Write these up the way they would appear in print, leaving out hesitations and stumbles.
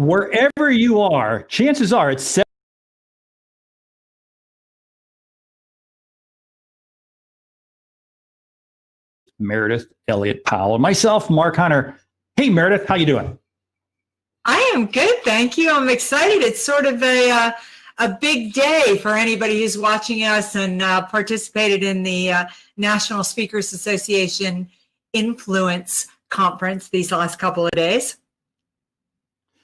wherever you are, chances are it's Meredith Elliott Powell, myself, Mark Hunter. Hey, Meredith, how you doing? I am good, thank you. I'm excited. It's sort of a big day for anybody who's watching us and participated in the National Speakers Association Influence Conference these last couple of days.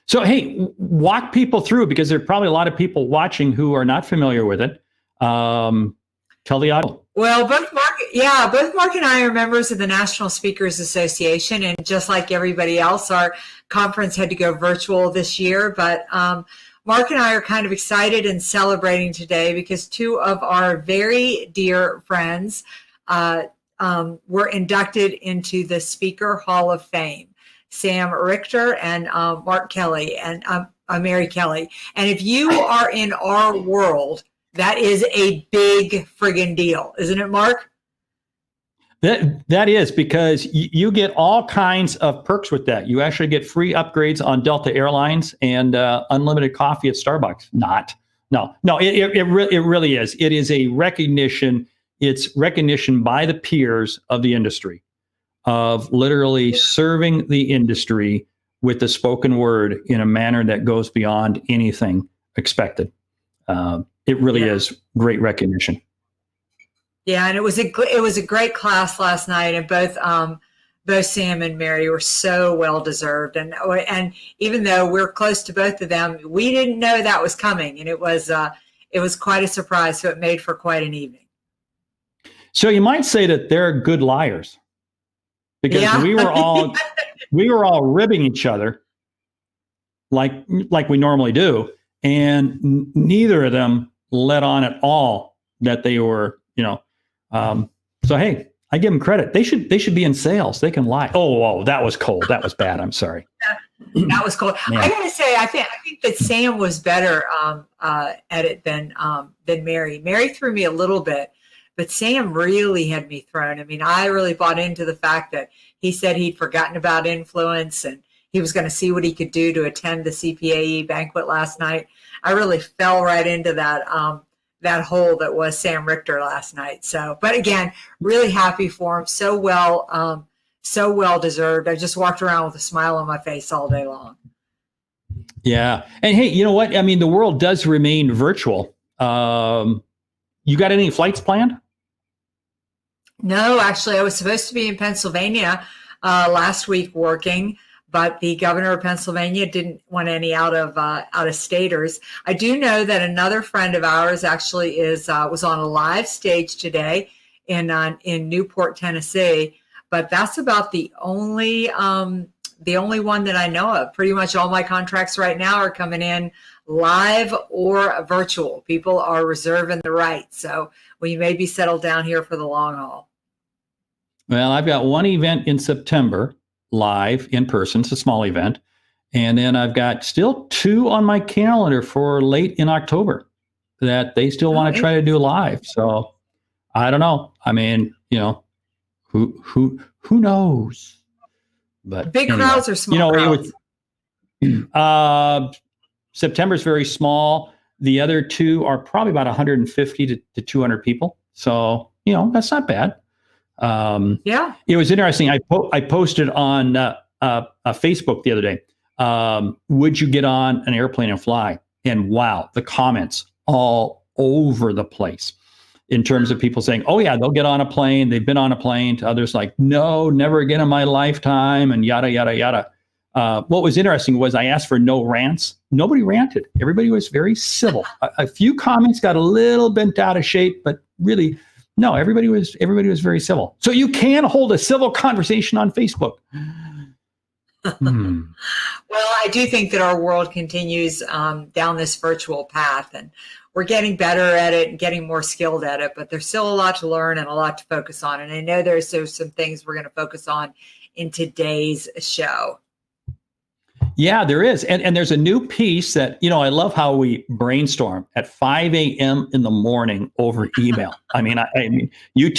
So, hey, walk people through, because there are probably a lot of people watching who are not familiar with it. Tell the audience. Well, both Mark and I are members of the National Speakers Association, and just like everybody else, our conference had to go virtual this year. But Mark and I are kind of excited and celebrating today because two of our very dear friends were inducted into the Speaker Hall of Fame. Sam Richter and Mark Kelly and Mary Kelly. And if you are in our world, that is a big friggin' deal, isn't it, Mark? That is, because you get all kinds of perks with that. You actually get free upgrades on Delta Airlines and unlimited coffee at Starbucks. It really is. It is a recognition. It's recognition by the peers of the industry of literally serving the industry with the spoken word in a manner that goes beyond anything expected. It really is great recognition. Yeah, and it was a great class last night, and both Sam and Mary were so well deserved. And even though we're close to both of them, we didn't know that was coming, and it was quite a surprise. So it made for quite an evening. So you might say that they're good liars, because we were all ribbing each other like we normally do, and neither of them let on at all that they were, so hey, I give them credit. They should be in sales. They can lie. Oh, that was cold. That was bad. I'm sorry. That was cold. Man. I gotta say, I think that Sam was better at it than Mary. Mary threw me a little bit, but Sam really had me thrown. I mean, I really bought into the fact that he said he'd forgotten about influence and he was going to see what he could do to attend the CPAE banquet last night. I really fell right into that hole that was Sam Richter last night. So, but again, really happy for him. So well deserved. I just walked around with a smile on my face all day long. Yeah. And hey, you know what? I mean, the world does remain virtual. You got any flights planned? No, actually, I was supposed to be in Pennsylvania last week working, but the governor of Pennsylvania didn't want any out of staters. I do know that another friend of ours actually was on a live stage today in Newport, Tennessee, but that's about the only one that I know of. Pretty much all my contracts right now are coming in live or virtual. People are reserving the right, so we may be settled down here for the long haul. Well, I've got one event in September, live in person. It's a small event. And then I've got still two on my calendar for late in October that they still want to try to do live. So I don't know. I mean, who knows? But big crowds or small crowds? September's very small. The other two are probably about 150 to 200 people. So, that's not bad. It was interesting. I posted on Facebook the other day. Would you get on an airplane and fly? And wow, the comments all over the place in terms of people saying, oh yeah, they'll get on a plane. They've been on a plane. To others like, no, never again in my lifetime, and yada, yada, yada. What was interesting was I asked for no rants. Nobody ranted. Everybody was very civil. A few comments got a little bent out of shape, but really, no, everybody was very civil. So you can hold a civil conversation on Facebook. Well, I do think that our world continues down this virtual path, and we're getting better at it and getting more skilled at it, but there's still a lot to learn and a lot to focus on. And I know there's some things we're going to focus on in today's show. Yeah, there is. And there's a new piece that, I love how we brainstorm at 5 a.m. in the morning over email. I mean, you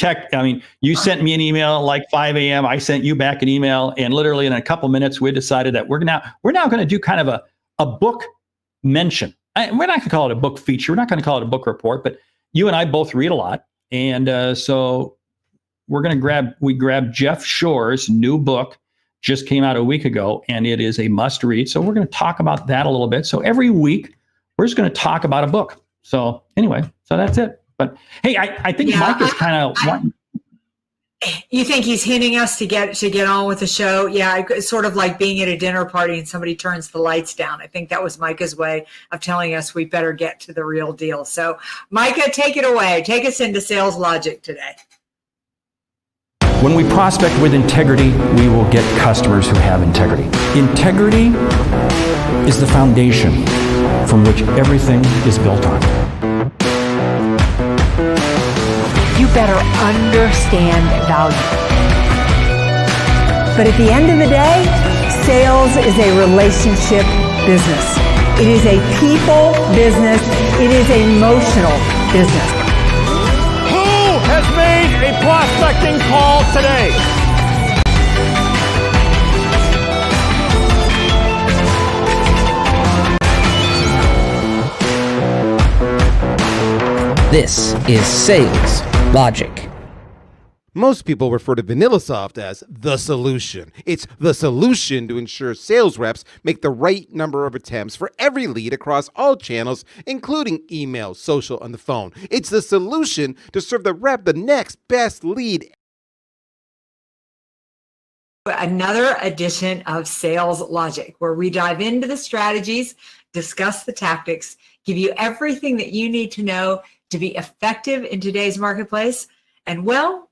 sent me an email like 5 a.m. I sent you back an email, and literally in a couple minutes, we decided that we're now going to do kind of a book mention. We're not going to call it a book feature. We're not going to call it a book report, but you and I both read a lot. And so we're going to grab Jeff Shore's new book, just came out a week ago, and it is a must read. So we're going to talk about that a little bit. So every week, we're just going to talk about a book. So anyway, so that's it. But hey, I think Mike is kind of wanting. You think he's hinting us to get on with the show? Yeah, it's sort of like being at a dinner party and somebody turns the lights down. I think that was Micah's way of telling us we better get to the real deal. So Micah, take it away. Take us into sales logic today. When we prospect with integrity, we will get customers who have integrity. Integrity is the foundation from which everything is built on. You better understand value. But at the end of the day, sales is a relationship business. It is a people business. It is an emotional business. Who has made a prospecting call today? This is Sales Logic. Most people refer to VanillaSoft as the solution. It's the solution to ensure sales reps make the right number of attempts for every lead across all channels, including email, social, and the phone. It's the solution to serve the rep the next best lead. Another edition of Sales Logic, where we dive into the strategies, discuss the tactics, give you everything that you need to know to be effective in today's marketplace, and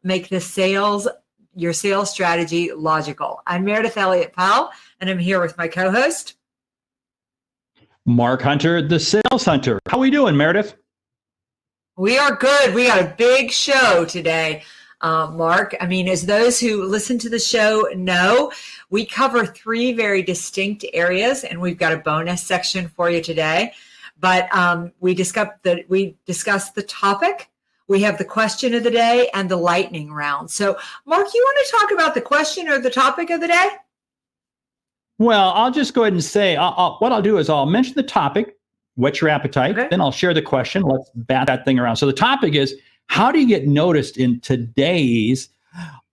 make your sales strategy logical. I'm Meredith Elliott Powell, and I'm here with my co-host, Mark Hunter, the Sales Hunter. How are we doing, Meredith? We are good. We got a big show today, Mark. I mean, as those who listen to the show know, we cover 3 very distinct areas, and we've got a bonus section for you today. But we discussed the topic. We have the question of the day and the lightning round. So, Mark, you want to talk about the question or the topic of the day? Well, I'll just go ahead and say what I'll do is I'll mention the topic, whet your appetite, then I'll share the question. Let's bat that thing around. So the topic is, how do you get noticed in today's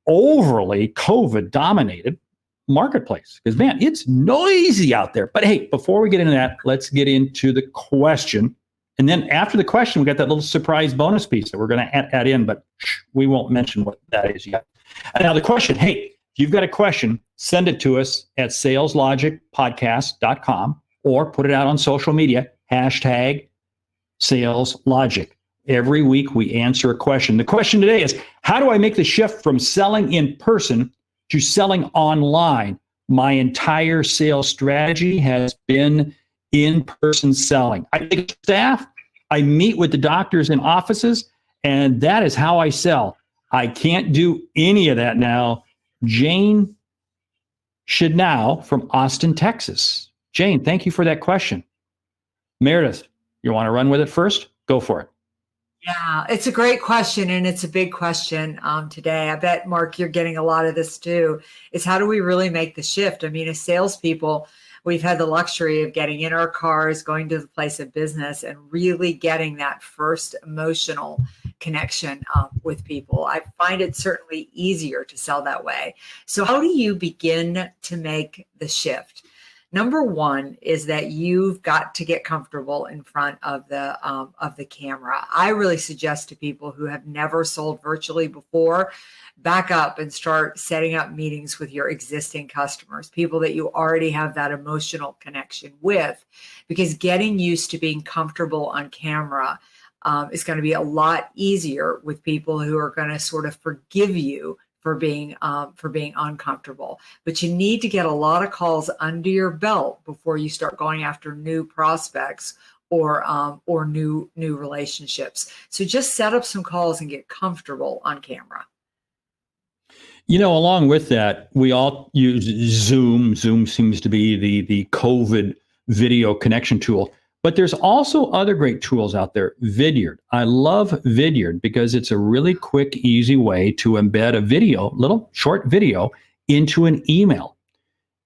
overly COVID-dominated marketplace? Because, man, it's noisy out there. But hey, before we get into that, let's get into the question. And then after the question, we got that little surprise bonus piece that we're going to add in, but we won't mention what that is yet. And now the question, hey, if you've got a question, send it to us at saleslogicpodcast.com or put it out on social media, #SalesLogic. Every week we answer a question. The question today is, how do I make the shift from selling in person to selling online? My entire sales strategy has been in-person selling. I take staff, I meet with the doctors in offices, and that is how I sell. I can't do any of that now. Jane Shidnow from Austin, Texas. Jane, thank you for that question. Meredith, you want to run with it first? Go for it. Yeah, it's a great question, and it's a big question today. I bet, Mark, you're getting a lot of this too, is how do we really make the shift? I mean, as salespeople, we've had the luxury of getting in our cars, going to the place of business, and really getting that first emotional connection with people. I find it certainly easier to sell that way. So how do you begin to make the shift? Number one is that you've got to get comfortable in front of the camera. I really suggest to people who have never sold virtually before, back up and start setting up meetings with your existing customers, people that you already have that emotional connection with, because getting used to being comfortable on camera is going to be a lot easier with people who are going to sort of forgive you for being uncomfortable. But you need to get a lot of calls under your belt before you start going after new prospects or new relationships. So just set up some calls and get comfortable on camera. You know, along with that, we all use Zoom. Zoom seems to be the COVID video connection tool. But there's also other great tools out there. Vidyard. I love Vidyard because it's a really quick, easy way to embed a video, little short video, into an email.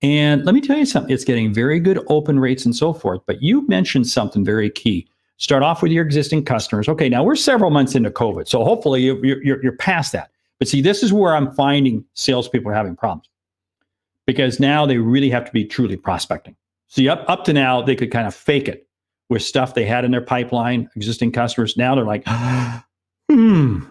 And let me tell you something, it's getting very good open rates and so forth. But you mentioned something very key. Start off with your existing customers. Okay, now we're several months into COVID, so hopefully you're past that. But see, this is where I'm finding salespeople are having problems, because now they really have to be truly prospecting. See, up to now, they could kind of fake it with stuff they had in their pipeline, existing customers. Now they're like,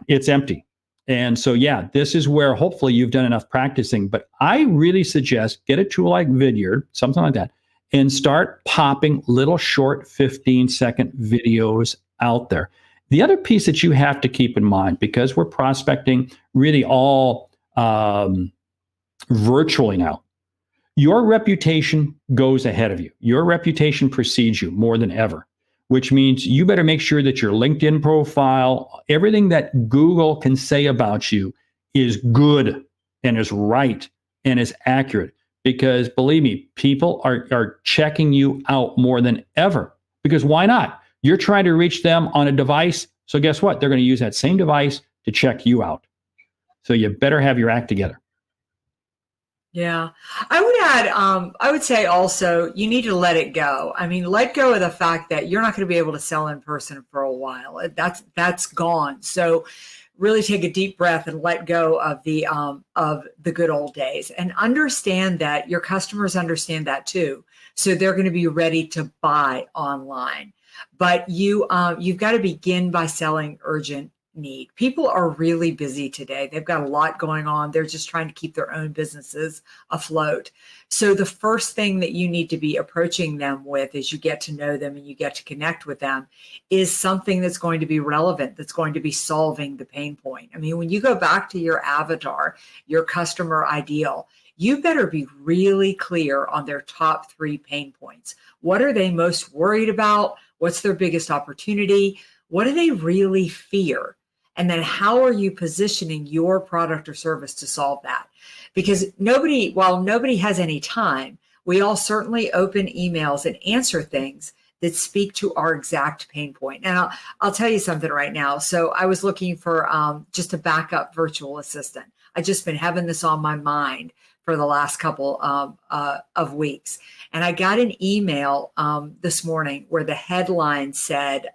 it's empty. And so, yeah, this is where hopefully you've done enough practicing. But I really suggest get a tool like Vidyard, something like that, and start popping little short 15-second videos out there. The other piece that you have to keep in mind, because we're prospecting really all virtually now, your reputation goes ahead of you. Your reputation precedes you more than ever, which means you better make sure that your LinkedIn profile, everything that Google can say about you is good and is right and is accurate. Because believe me, people are checking you out more than ever. Because why not? You're trying to reach them on a device. So guess what? They're going to use that same device to check you out. So you better have your act together. Yeah. I would add, I would say also, you need to let it go. I mean, let go of the fact that you're not going to be able to sell in person for a while. That's gone. So really take a deep breath and let go of the good old days, and understand that your customers understand that too. So they're going to be ready to buy online. But you've got to begin by selling urgent need. People are really busy today. They've got a lot going on. They're just trying to keep their own businesses afloat. So the first thing that you need to be approaching them with, as you get to know them and you get to connect with them, is something that's going to be relevant, that's going to be solving the pain point. I mean, when you go back to your avatar, your customer ideal, you better be really clear on their top 3 pain points. What are they most worried about? What's their biggest opportunity? What do they really fear? And then how are you positioning your product or service to solve that? Because while nobody has any time, we all certainly open emails and answer things that speak to our exact pain point. And I'll tell you something right now. So I was looking for just a backup virtual assistant. I've just been having this on my mind for the last couple of weeks. And I got an email this morning where the headline said,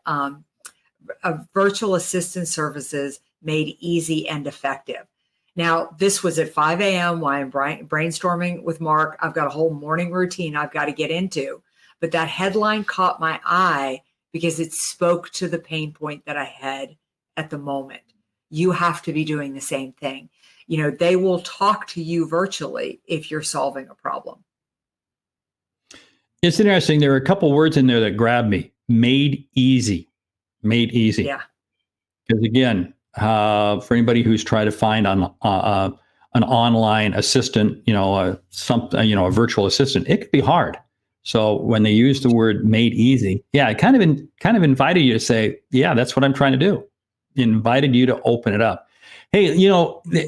virtual assistant services made easy and effective. Now, this was at 5 a.m. while I'm brainstorming with Mark. I've got a whole morning routine I've got to get into. But that headline caught my eye because it spoke to the pain point that I had at the moment. You have to be doing the same thing. You know, they will talk to you virtually if you're solving a problem. It's interesting. There are a couple words in there that grabbed me. Made easy. Made easy. Yeah. Because again, for anybody who's tried to find an online assistant, a virtual assistant, it could be hard. So when they use the word made easy, yeah, it kind of invited you to say, yeah, that's what I'm trying to do. It invited you to open it up. Hey,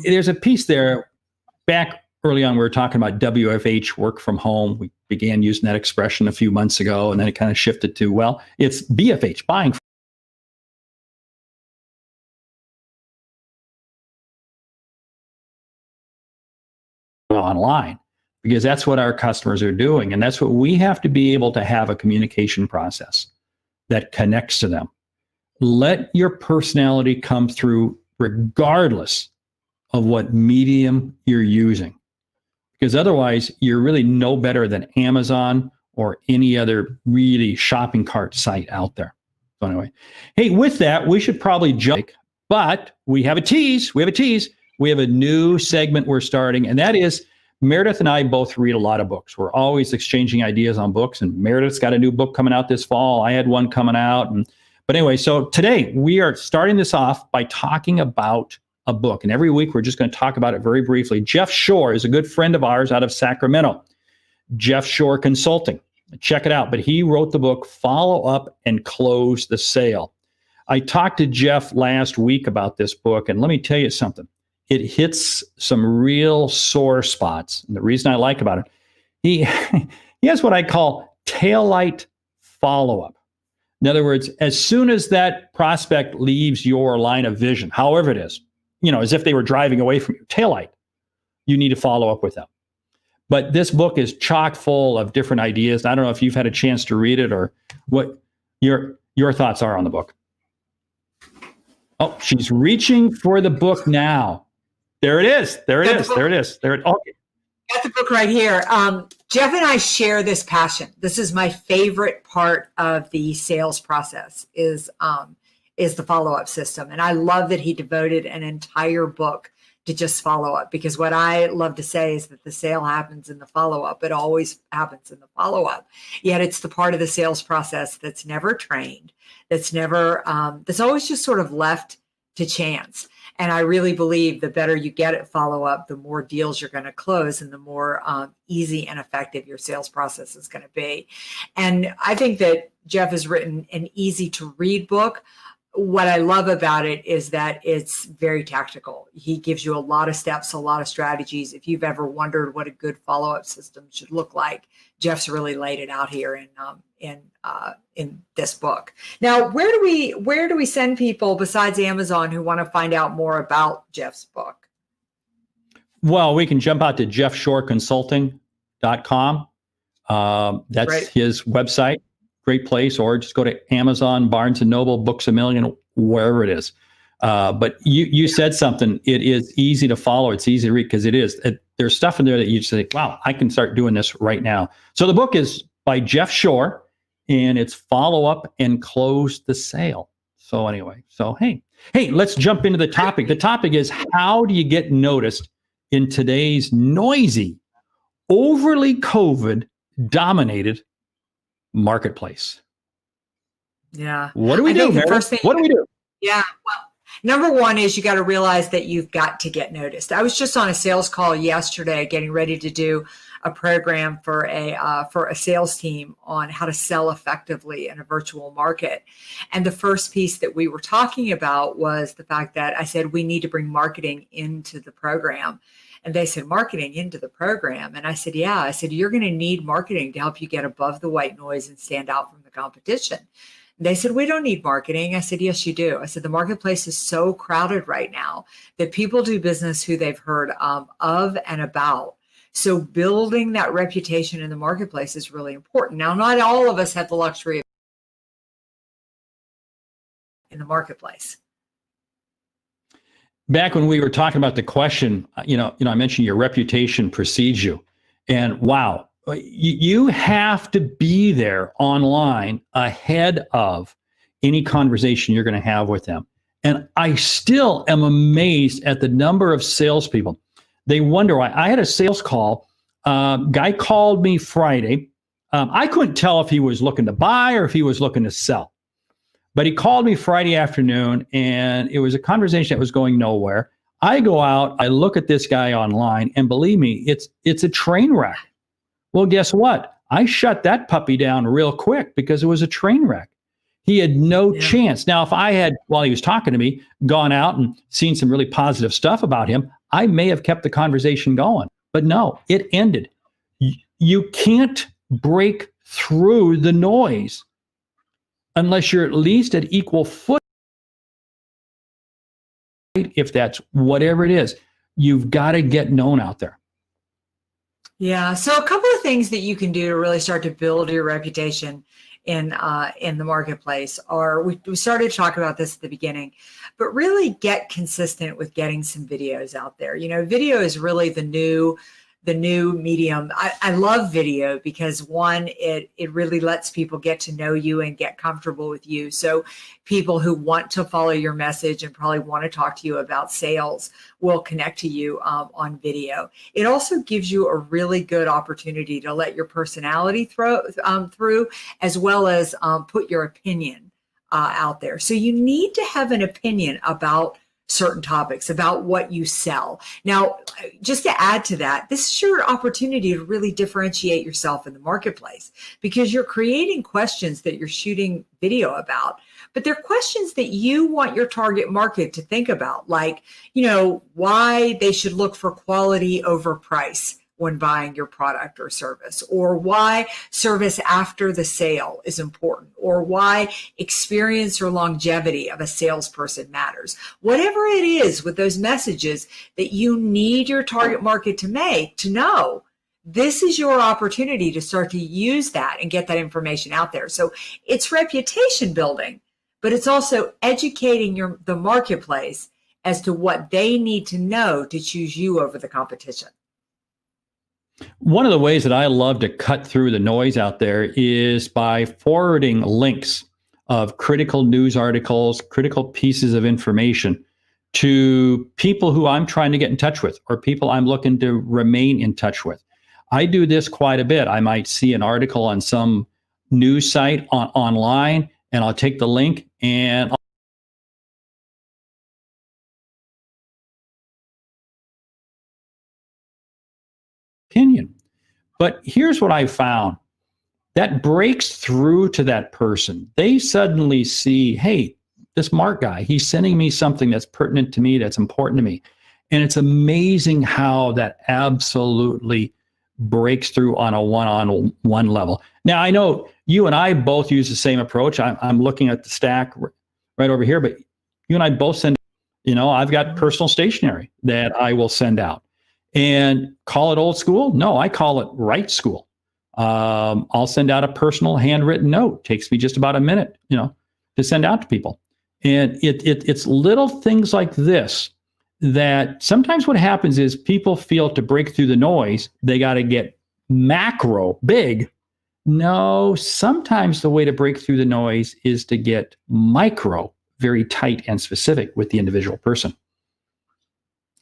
there's a piece there back early on. We were talking about WFH, work from home. We began using that expression a few months ago, and then it kind of shifted to, well, it's BFH, buying online, because that's what our customers are doing. And that's what we have to be able to have, a communication process that connects to them. Let your personality come through regardless of what medium you're using, because otherwise you're really no better than Amazon or any other really shopping cart site out there. So anyway, hey, with that, we should probably jump, but we have a tease. We have a new segment we're starting, and that is Meredith and I both read a lot of books. We're always exchanging ideas on books, and Meredith's got a new book coming out this fall. I had one coming out. But anyway, so today we are starting this off by talking about a book, and every week we're just going to talk about it very briefly. Jeff Shore is a good friend of ours out of Sacramento, Jeff Shore Consulting. Check it out. But he wrote the book, Follow Up and Close the Sale. I talked to Jeff last week about this book, and let me tell you something. It hits some real sore spots. And the reason I like about it, he has what I call taillight follow-up. In other words, as soon as that prospect leaves your line of vision, however it is, as if they were driving away from you, taillight, you need to follow up with them. But this book is chock full of different ideas. I don't know if you've had a chance to read it or what your thoughts are on the book. Oh, she's reaching for the book now. There it is. There it is. There it is. There it. Okay. Got the book right here. Jeff and I share this passion. This is my favorite part of the sales process is the follow-up system. And I love that he devoted an entire book to just follow-up, because what I love to say is that the sale happens in the follow-up. It always happens in the follow-up. Yet it's the part of the sales process that's never trained, that's always just sort of left to chance. And I really believe the better you get at follow-up, the more deals you're going to close and the more easy and effective your sales process is going to be. And I think that Jeff has written an easy to read book. What I love about it is that it's very tactical. He gives you a lot of steps, a lot of strategies. If you've ever wondered what a good follow-up system should look like, Jeff's really laid it out here in this book. Now, where do we send people besides Amazon who want to find out more about Jeff's book? Well, we can jump out to jeffshoreconsulting.com. That's Right. his website. Great place, or just go to Amazon, Barnes and Noble, Books A Million, wherever it is. But you said something. It is easy to follow. It's easy to read because it is. There's stuff in there that you say, wow, I can start doing this right now. So the book is by Jeff Shore, and it's Follow Up and Close the Sale. So anyway, hey, let's jump into the topic. The topic is, how do you get noticed in today's noisy, overly COVID-dominated marketplace? Yeah. What do we do, Mary? What do we do? Yeah. Well, number one is you got to realize that you've got to get noticed. I was just on a sales call yesterday, getting ready to do a program for a sales team on how to sell effectively in a virtual market. And the first piece that we were talking about was the fact that I said, we need to bring marketing into the program. And they said, marketing into the program? And I said, yeah. I said, you're going to need marketing to help you get above the white noise and stand out from the competition. And they said, we don't need marketing. I said, yes, you do. I said, the marketplace is so crowded right now that people do business who they've heard of and about. So building that reputation in the marketplace is really important. Now, not all of us have the luxury of in the marketplace. Back when we were talking about the question, I mentioned your reputation precedes you. And wow, you have to be there online ahead of any conversation you're going to have with them. And I still am amazed at the number of salespeople. They wonder why. I had a sales call. Guy called me Friday. I couldn't tell if he was looking to buy or if he was looking to sell. But he called me Friday afternoon, and it was a conversation that was going nowhere. I go out, I look at this guy online, and believe me, it's a train wreck. Well, guess what? I shut that puppy down real quick because it was a train wreck. He had no chance. Now, if I had, while he was talking to me, gone out and seen some really positive stuff about him, I may have kept the conversation going. But no, it ended. You can't break through the noise unless you're at least at equal foot. If that's whatever it is, you've got to get known out there. Yeah. So a couple of things that you can do to really start to build your reputation in the marketplace are, we started to talk about this at the beginning, but really get consistent with getting some videos out there. Video is really the new medium. I love video because one, it really lets people get to know you and get comfortable with you. So people who want to follow your message and probably want to talk to you about sales will connect to you on video. It also gives you a really good opportunity to let your personality through, as well as put your opinion out there. So you need to have an opinion about certain topics, about what you sell. Now, just to add to that, this is your opportunity to really differentiate yourself in the marketplace, because you're creating questions that you're shooting video about, but they're questions that you want your target market to think about, like, why they should look for quality over price when buying your product or service, or why service after the sale is important, or why experience or longevity of a salesperson matters. Whatever it is with those messages that you need your target market to know, This is your opportunity to start to use that and get that information out there. So it's reputation building, but it's also educating the marketplace as to what they need to know to choose you over the competition. One of the ways that I love to cut through the noise out there is by forwarding links of critical news articles, critical pieces of information to people who I'm trying to get in touch with or people I'm looking to remain in touch with. I do this quite a bit. I might see an article on some news site online, and I'll take the link and opinion. But here's what I found. That breaks through to that person. They suddenly see, hey, this Mark guy, he's sending me something that's pertinent to me, that's important to me. And it's amazing how that absolutely breaks through on a one-on-one level. Now, I know you and I both use the same approach. I'm looking at the stack right over here, but you and I both send, I've got personal stationery that I will send out. And call it old school? No, I call it right school. I'll send out a personal handwritten note. Takes me just about a minute, to send out to people. And it's little things like this that sometimes what happens is people feel to break through the noise, they got to get macro big. No, sometimes the way to break through the noise is to get micro, very tight and specific with the individual person.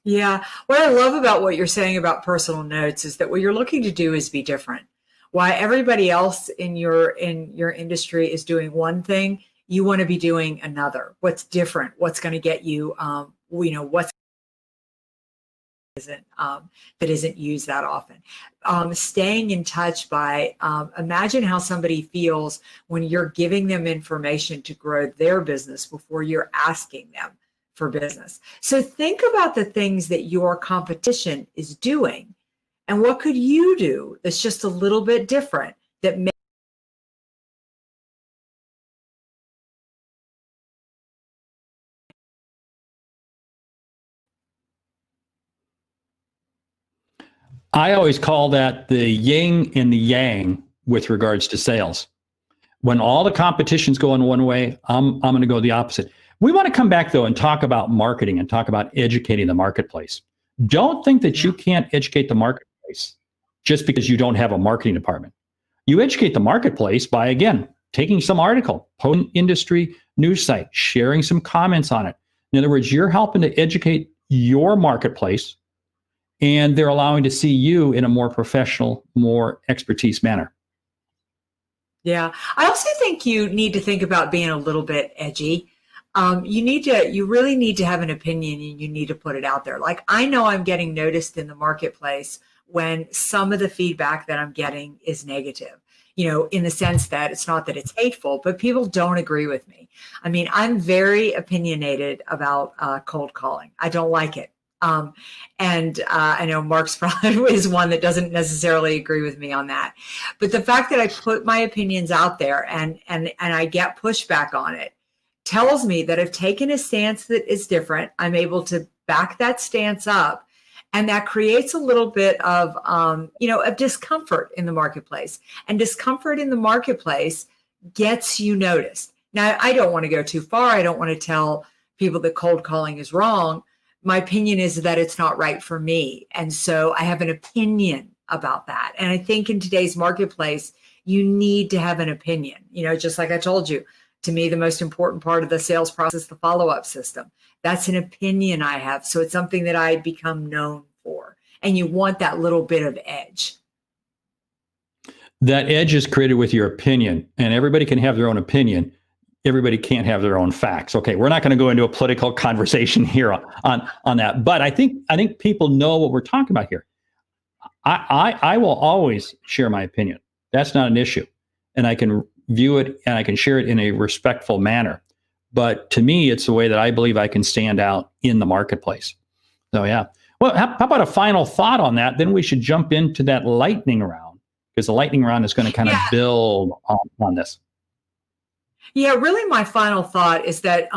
Yeah. What I love about what you're saying about personal notes is that what you're looking to do is be different. Why everybody else in your industry is doing one thing, you want to be doing another. What's different? What's going to get you, what's that isn't used that often. Staying in touch by, imagine how somebody feels when you're giving them information to grow their business before you're asking them for business. So think about the things that your competition is doing and what could you do that's just a little bit different that may I always call that the yin and the yang with regards to sales. When all the competition's going one way, I'm going to go the opposite. We want to come back, though, and talk about marketing and talk about educating the marketplace. Don't think that you can't educate the marketplace just because you don't have a marketing department. You educate the marketplace by, again, taking some article, posting industry news site, sharing some comments on it. In other words, you're helping to educate your marketplace, and they're allowing to see you in a more professional, more expertise manner. Yeah. I also think you need to think about being a little bit edgy. You really need to have an opinion and you need to put it out there. Like, I know I'm getting noticed in the marketplace when some of the feedback that I'm getting is negative, in the sense that it's not that it's hateful, but people don't agree with me. I mean, I'm very opinionated about cold calling. I don't like it. And I know Mark's probably is one that doesn't necessarily agree with me on that. But the fact that I put my opinions out there and I get pushback on it tells me that I've taken a stance that is different. I'm able to back that stance up. And that creates a little bit of, of discomfort in the marketplace. And discomfort in the marketplace gets you noticed. Now, I don't want to go too far. I don't want to tell people that cold calling is wrong. My opinion is that it's not right for me. And so I have an opinion about that. And I think in today's marketplace, you need to have an opinion. Just like I told you, to me, the most important part of the sales process, the follow-up system. That's an opinion I have. So it's something that I become known for. And you want that little bit of edge. That edge is created with your opinion, and everybody can have their own opinion. Everybody can't have their own facts. Okay, we're not going to go into a political conversation here on that. But I think people know what we're talking about here. I will always share my opinion. That's not an issue. And I can view it and I can share it in a respectful manner. But to me, it's the way that I believe I can stand out in the marketplace. So, yeah. Well, how about a final thought on that? Then we should jump into that lightning round, because the lightning round is going to kind of build on this. Yeah, really my final thought is that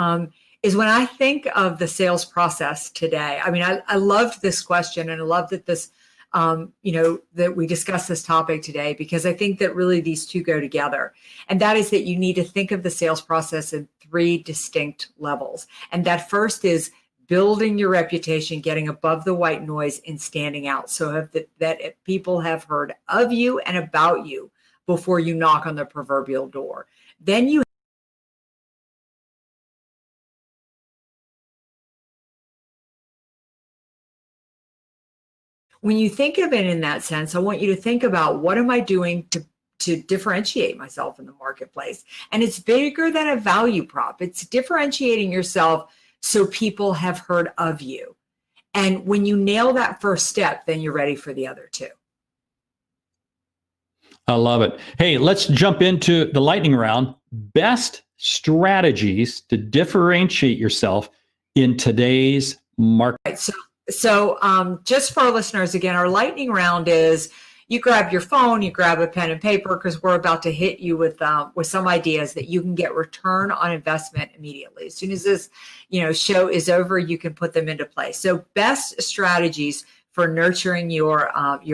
is when I think of the sales process today. I mean, I loved this question, and I love that this that we discuss this topic today, because I think that really these two go together. And that is that you need to think of the sales process in 3 distinct levels. And that first is building your reputation, getting above the white noise and standing out, so that people have heard of you and about you before you knock on the proverbial door. Then you when you think of it in that sense, I want you to think about, what am I doing to differentiate myself in the marketplace? And it's bigger than a value prop. It's differentiating yourself so people have heard of you. And when you nail that first step, then you're ready for the other 2. I love it. Hey, let's jump into the lightning round. Best strategies to differentiate yourself in today's market. Right, so just for our listeners, again, our lightning round is, you grab your phone, you grab a pen and paper, because we're about to hit you with some ideas that you can get return on investment immediately. As soon as this, show is over, you can put them into place. So best strategies for nurturing your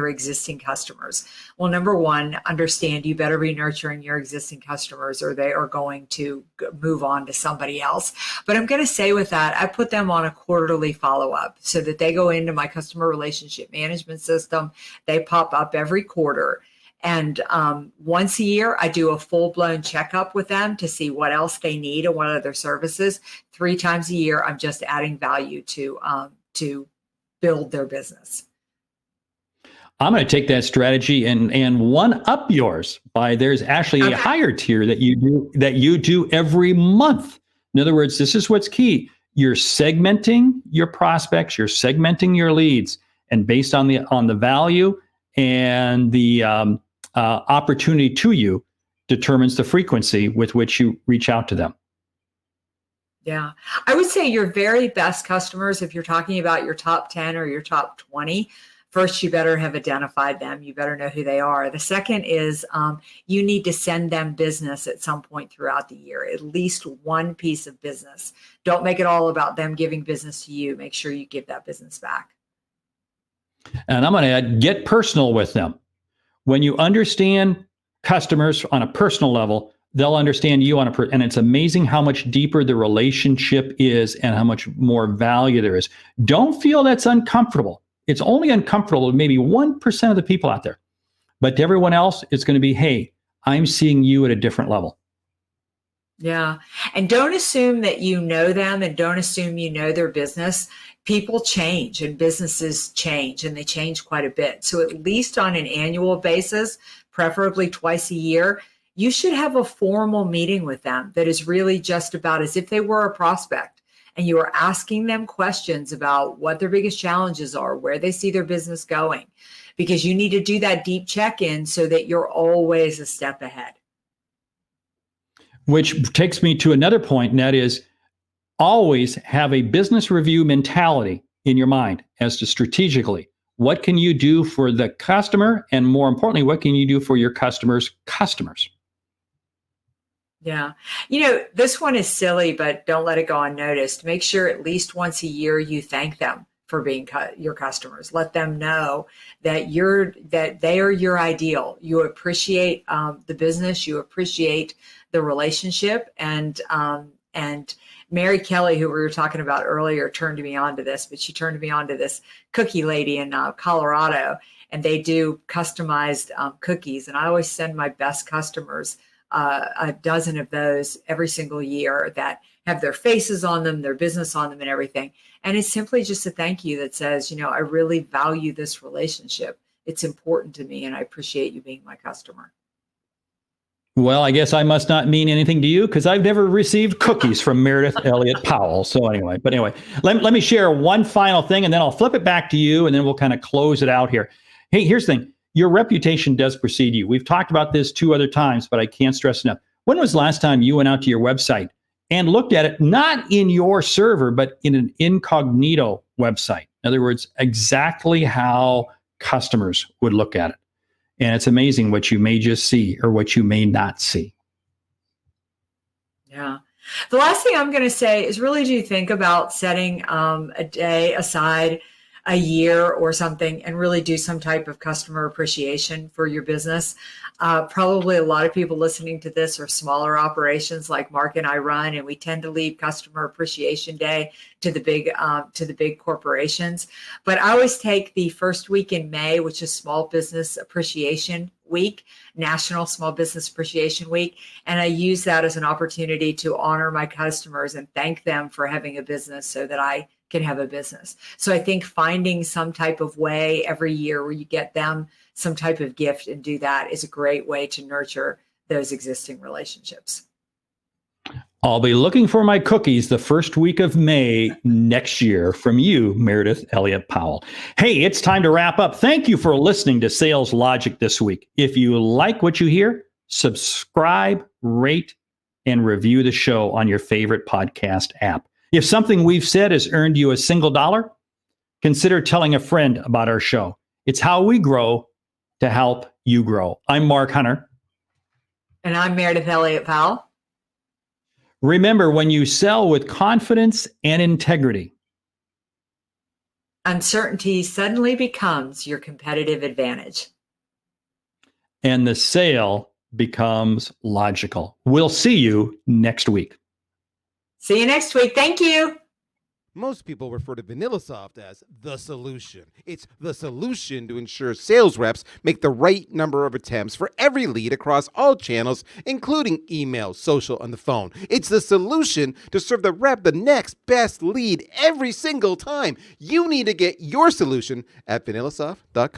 existing customers. Well, number 1, understand you better be nurturing your existing customers, or they are going to move on to somebody else. But I'm going to say with that, I put them on a quarterly follow-up so that they go into my customer relationship management system. They pop up every quarter. And once a year, I do a full-blown checkup with them to see what else they need and what other services. 3 times a year, I'm just adding value to build their business. I'm going to take that strategy and one up yours by, there's actually a higher tier that you do every month. In other words, this is what's key. You're segmenting your prospects, you're segmenting your leads, and based on the value and the opportunity to you, determines the frequency with which you reach out to them. Yeah, I would say your very best customers, if you're talking about your top 10 or your top 20, first, you better have identified them. You better know who they are. The second is you need to send them business at some point throughout the year, at least one piece of business. Don't make it all about them giving business to you. Make sure you give that business back. And I'm going to add, get personal with them. When you understand customers on a personal level, they'll understand you on and it's amazing how much deeper the relationship is and how much more value there is. Don't feel that's uncomfortable. It's only uncomfortable to maybe 1% of the people out there, but to everyone else, it's going to be, hey, I'm seeing you at a different level. Yeah. And don't assume that you know them, and don't assume you know their business. People change and businesses change, and they change quite a bit. So at least on an annual basis, preferably twice a year, you should have a formal meeting with them that is really just about as if they were a prospect, and you are asking them questions about what their biggest challenges are, where they see their business going, because you need to do that deep check-in so that you're always a step ahead. Which takes me to another point, and that is always have a business review mentality in your mind as to strategically, what can you do for the customer? And more importantly, what can you do for your customers' customers? Yeah. This one is silly, but don't let it go unnoticed. Make sure at least once a year you thank them for being your customers. Let them know that they are your ideal. You appreciate the business, you appreciate the relationship, and Mary Kelly, who we were talking about earlier, turned me on to this, but she turned me on to this cookie lady in Colorado, and they do customized cookies. And I always send my best customers a dozen of those every single year that have their faces on them, their business on them, and everything. And it's simply just a thank you that says, I really value this relationship. It's important to me, and I appreciate you being my customer. Well, I guess I must not mean anything to you because I've never received cookies from Meredith Elliott Powell. So anyway, let me share one final thing, and then I'll flip it back to you, and then we'll kind of close it out here. Hey, here's the thing. Your reputation does precede you. We've talked about this 2 other times, but I can't stress enough. When was the last time you went out to your website and looked at it, not in your server, but in an incognito website? In other words, exactly how customers would look at it. And it's amazing what you may just see or what you may not see. Yeah. The last thing I'm going to say is really do think about setting a day aside a year or something and really do some type of customer appreciation for your business. Probably a lot of people listening to this are smaller operations like Mark and I run, and we tend to leave Customer Appreciation Day to the big corporations. But I always take the first week in May, which is Small Business Appreciation Week, National Small Business Appreciation Week, and I use that as an opportunity to honor my customers and thank them for having a business so that I can have a business. So I think finding some type of way every year where you get them some type of gift and do that is a great way to nurture those existing relationships. I'll be looking for my cookies the first week of May next year from you, Meredith Elliott Powell. Hey, it's time to wrap up. Thank you for listening to Sales Logic this week. If you like what you hear, subscribe, rate, and review the show on your favorite podcast app. If something we've said has earned you a single dollar, consider telling a friend about our show. It's how we grow to help you grow. I'm Mark Hunter. And I'm Meredith Elliott Powell. Remember, when you sell with confidence and integrity, uncertainty suddenly becomes your competitive advantage. And the sale becomes logical. We'll see you next week. See you next week. Thank you. Most people refer to VanillaSoft as the solution. It's the solution to ensure sales reps make the right number of attempts for every lead across all channels, including email, social, and the phone. It's the solution to serve the rep the next best lead every single time. You need to get your solution at VanillaSoft.com.